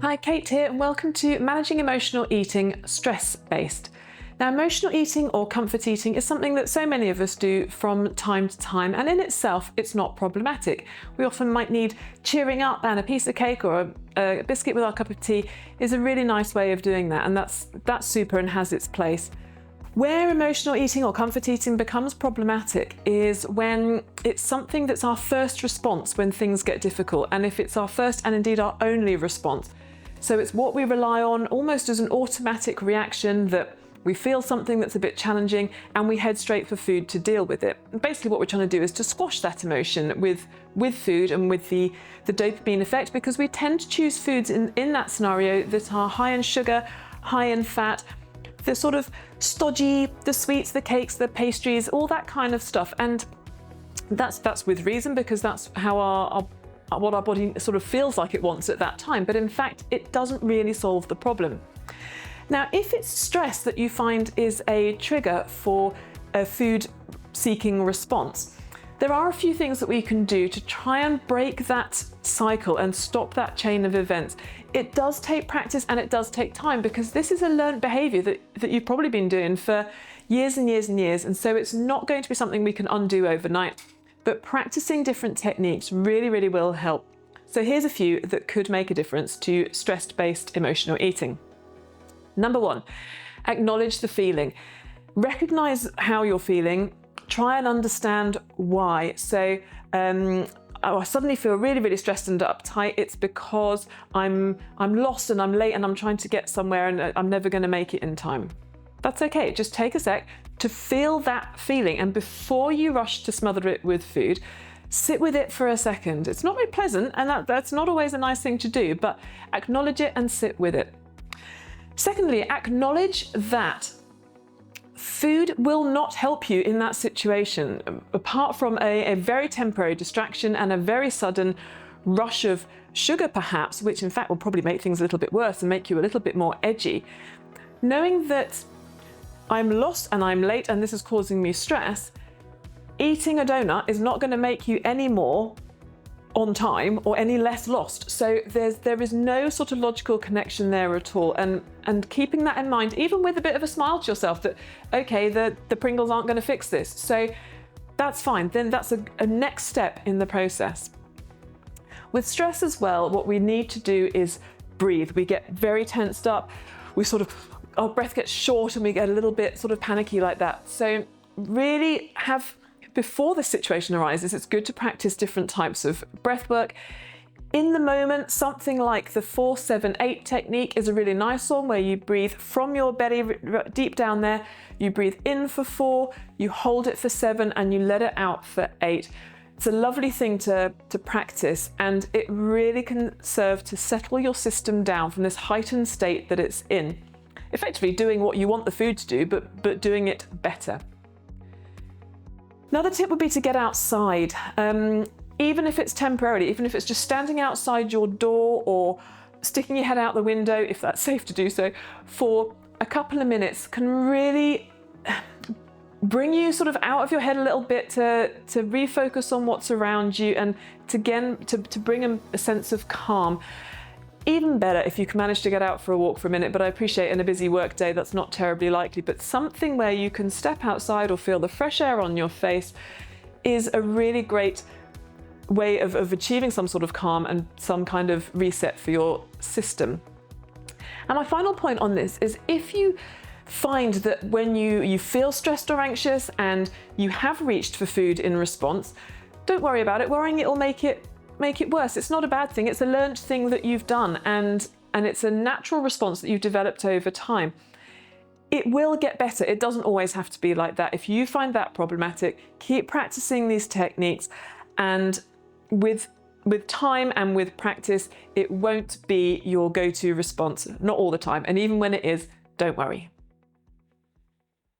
Hi, Kate here, and welcome to Managing Emotional Eating Stress-Based. Now, emotional eating or comfort eating is something that so many of us do from time to time, and in itself, it's not problematic. We often might need cheering up, and a piece of cake or a biscuit with our cup of tea is a really nice way of doing that, and that's super and has its place. Where emotional eating or comfort eating becomes problematic is when it's something that's our first response when things get difficult, and if it's our first and indeed our only response. So it's what we rely on almost as an automatic reaction that we feel something that's a bit challenging and we head straight for food to deal with it. And basically what we're trying to do is to squash that emotion with food and with the dopamine effect, because we tend to choose foods in that scenario that are high in sugar, high in fat, the sort of stodgy, the sweets, the cakes, the pastries, all that kind of stuff. And that's with reason, because that's how what our body sort of feels like it wants at that time. But in fact, it doesn't really solve the problem. Now, if it's stress that you find is a trigger for a food-seeking response, there are a few things that we can do to try and break that cycle and stop that chain of events. It does take practice and it does take time, because this is a learned behavior that you've probably been doing for years and years and years, and so it's not going to be something we can undo overnight. But practicing different techniques really, really will help. So here's a few that could make a difference to stress-based emotional eating. Number one, acknowledge the feeling. Recognize how you're feeling. Try and understand why. So, I suddenly feel really, really stressed and uptight. It's because I'm lost and I'm late and I'm trying to get somewhere and I'm never going to make it in time. That's okay. Just take a sec to feel that feeling, and before you rush to smother it with food, sit with it for a second. It's not very pleasant, and that's not always a nice thing to do, but acknowledge it and sit with it. Secondly, acknowledge that food will not help you in that situation, apart from a very temporary distraction and a very sudden rush of sugar perhaps, which in fact will probably make things a little bit worse and make you a little bit more edgy. Knowing that I'm lost and I'm late and this is causing me stress, eating a donut is not going to make you any more on time or any less lost. So there is no sort of logical connection there at all. And keeping that in mind, even with a bit of a smile to yourself, that, okay, the Pringles aren't going to fix this. So that's fine. Then that's a next step in the process. With stress as well, what we need to do is breathe. We get very tensed up. Our breath gets short and we get a little bit sort of panicky like that. So really before this situation arises, it's good to practice different types of breath work. In the moment, something like the 4-7-8 technique is a really nice one, where you breathe from your belly deep down there. You breathe in for 4, you hold it for 7, and you let it out for 8. It's a lovely thing to practice, and it really can serve to settle your system down from this heightened state that it's in. Effectively doing what you want the food to do, but doing it better. Another tip would be to get outside, even if it's temporarily, even if it's just standing outside your door or sticking your head out the window, if that's safe to do so, for a couple of minutes can really bring you sort of out of your head a little bit, to refocus on what's around you, and to bring a sense of calm. Even better if you can manage to get out for a walk for a minute, but I appreciate in a busy work day that's not terribly likely, but something where you can step outside or feel the fresh air on your face is a really great way of achieving some sort of calm and some kind of reset for your system. And my final point on this is, if you find that when you feel stressed or anxious and you have reached for food in response, don't worry about it. Worrying it will make it worse. It's not a bad thing. It's a learned thing that you've done, and it's a natural response that you've developed over time. It will get better. It doesn't always have to be like that. If you find that problematic, keep practicing these techniques, and with time and with practice, it won't be your go-to response. Not all the time. And even when it is, don't worry.